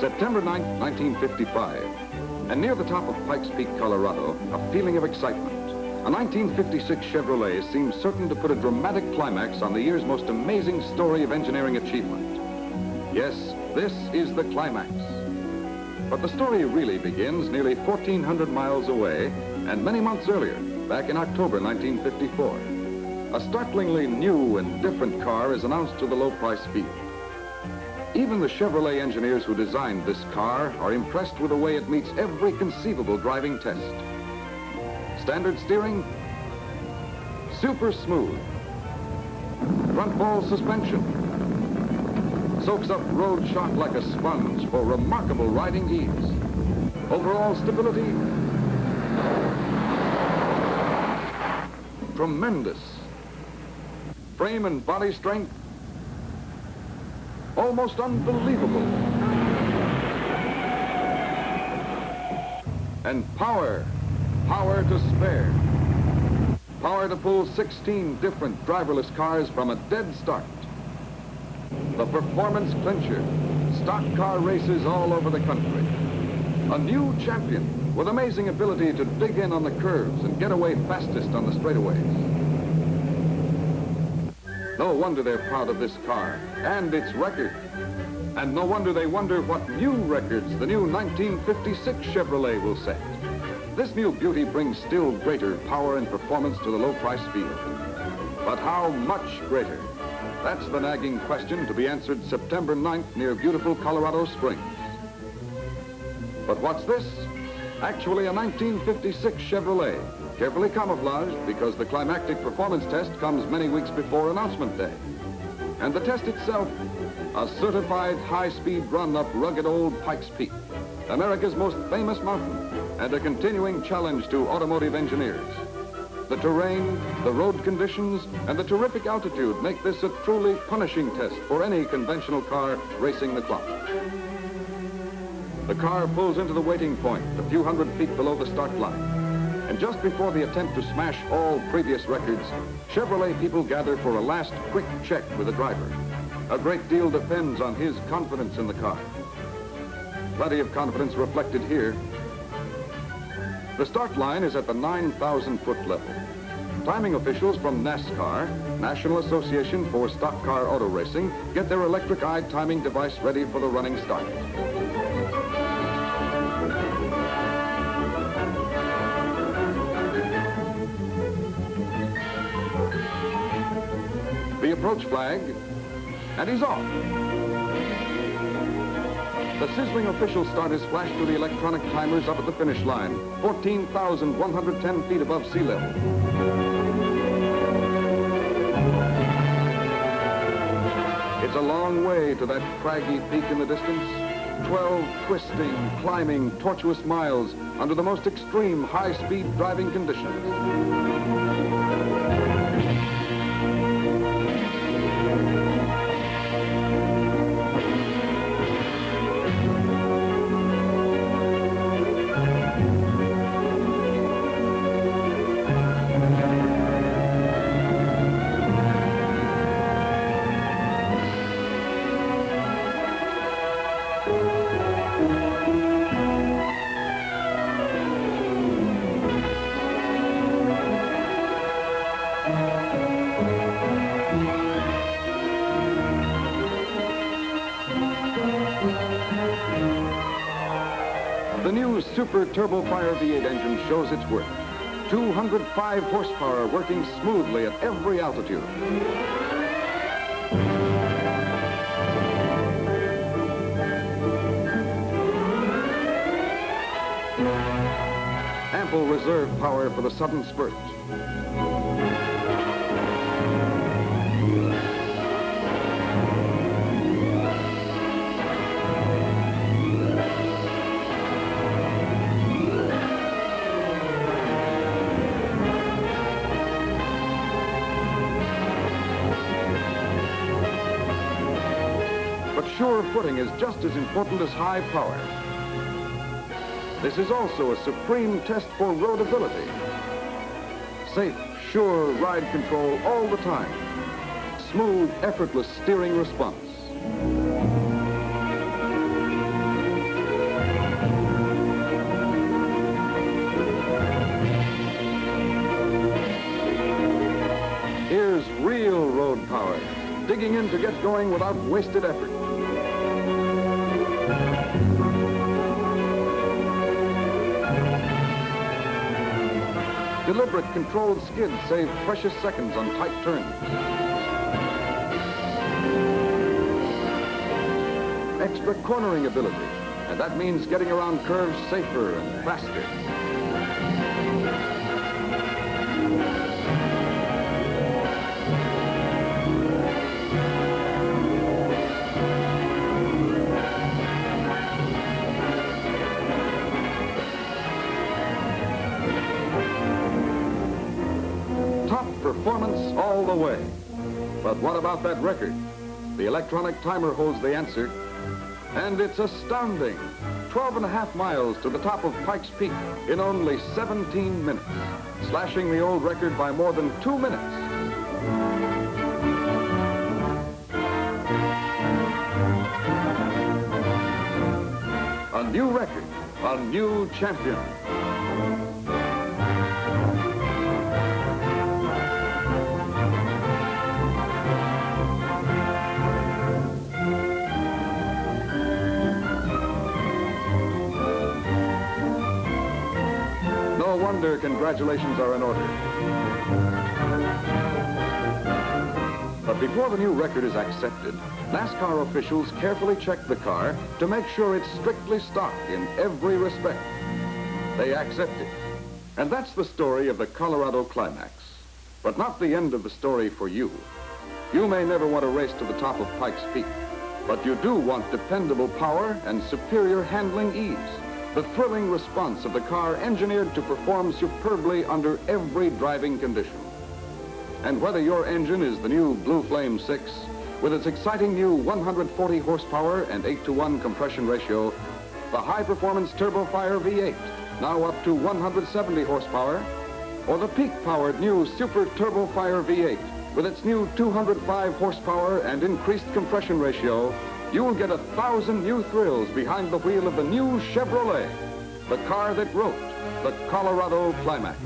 September 9, 1955. And near the top of Pikes Peak, Colorado, a feeling of excitement. A 1956 Chevrolet seems certain to put a dramatic climax on the year's most amazing story of engineering achievement. Yes, this is the climax. But the story really begins nearly 1,400 miles away and many months earlier, back in October 1954. A startlingly new and different car is announced to the low-price field. Even the Chevrolet engineers who designed this car are impressed with the way it meets every conceivable driving test. Standard steering, super smooth. Front ball suspension, soaks up road shock like a sponge for remarkable riding ease. Overall stability, tremendous. Frame and body strength, almost unbelievable. And power to spare. Power to pull 16 different driverless cars from a dead start. The performance clincher. Stock car races all over the country. A new champion with amazing ability to dig in on the curves and get away fastest on the straightaways. No wonder they're proud of this car and its record. And no wonder they wonder what new records the new 1956 Chevrolet will set. This new beauty brings still greater power and performance to the low-price field. But how much greater? That's the nagging question to be answered September 9th near beautiful Colorado Springs. But what's this? Actually a 1956 Chevrolet, carefully camouflaged because the climactic performance test comes many weeks before announcement day. And the test itself, a certified high-speed run up rugged old Pikes Peak, America's most famous mountain, and a continuing challenge to automotive engineers. The terrain, the road conditions, and the terrific altitude make this a truly punishing test for any conventional car racing the clock. The car pulls into the waiting point a few hundred feet below the start line. And just before the attempt to smash all previous records, Chevrolet people gather for a last quick check with the driver. A great deal depends on his confidence in the car. Plenty of confidence reflected here. The start line is at the 9,000-foot level. Timing officials from Nascar, National Association for Stock Car Auto Racing, get their electric-eyed timing device ready for the running start. The approach flag, and he's off. The sizzling official start is flashed to the electronic timers up at the finish line, 14,110 feet above sea level. It's a long way to that craggy peak in the distance. 12 twisting, climbing, tortuous miles under the most extreme high-speed driving conditions. The new Super Turbo Fire V8 engine shows its worth. 205 horsepower working smoothly at every altitude. Ample reserve power for the sudden spurt. Sure footing is just as important as high power. This is also a supreme test for roadability. Safe, sure ride control all the time. Smooth, effortless steering response. digging in to get going without wasted effort. Deliberate, controlled skids save precious seconds on tight turns. Extra cornering ability, and that means getting around curves safer and faster. Performance all the way. But what about that record? The electronic timer holds the answer, and it's astounding. 12.5 miles to the top of Pikes Peak in only 17 minutes, slashing the old record by more than 2 minutes. A new record, a new champion. No wonder congratulations are in order. But before the new record is accepted, NASCAR officials carefully check the car to make sure it's strictly stock in every respect. They accept it. And that's the story of the Colorado Climax. But not the end of the story for you. You may never want to race to the top of Pikes Peak, but you do want dependable power and superior handling ease. The thrilling response of the car engineered to perform superbly under every driving condition. And whether your engine is the new Blue Flame 6, with its exciting new 140 horsepower and 8-to-1 compression ratio, the high-performance TurboFire V8, now up to 170 horsepower, or the peak-powered new Super TurboFire V8, with its new 205 horsepower and increased compression ratio, you'll get 1,000 new thrills behind the wheel of the new Chevrolet, the car that wrote the Colorado Climax.